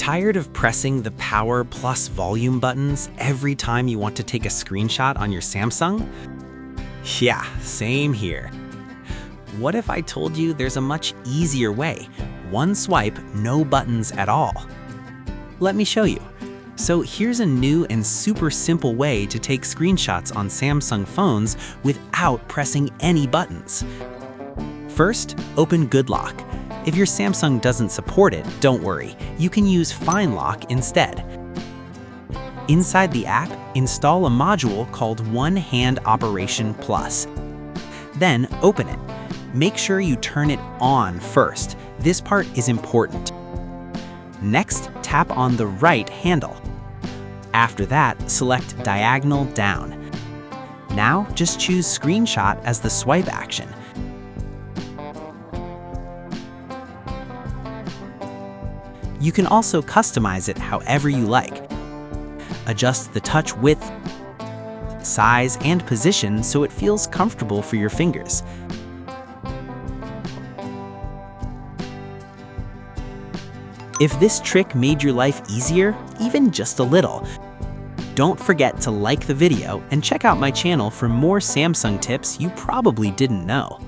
Tired of pressing the power plus volume buttons every time you want to take a screenshot on your Samsung? Yeah, same here. What if I told you there's a much easier way? One swipe, no buttons at all. Let me show you. So here's a new and super simple way to take screenshots on Samsung phones without pressing any buttons. First, open GoodLock. If your Samsung doesn't support it, don't worry. You can use FineLock instead. Inside the app, install a module called One Hand Operation Plus. Then open it. Make sure you turn it on first. This part is important. Next, tap on the right handle. After that, select diagonal down. Now, just choose Screenshot as the swipe action. You can also customize it however you like. Adjust the touch width, size, and position so it feels comfortable for your fingers. If this trick made your life easier, even just a little, don't forget to like the video and check out my channel for more Samsung tips you probably didn't know.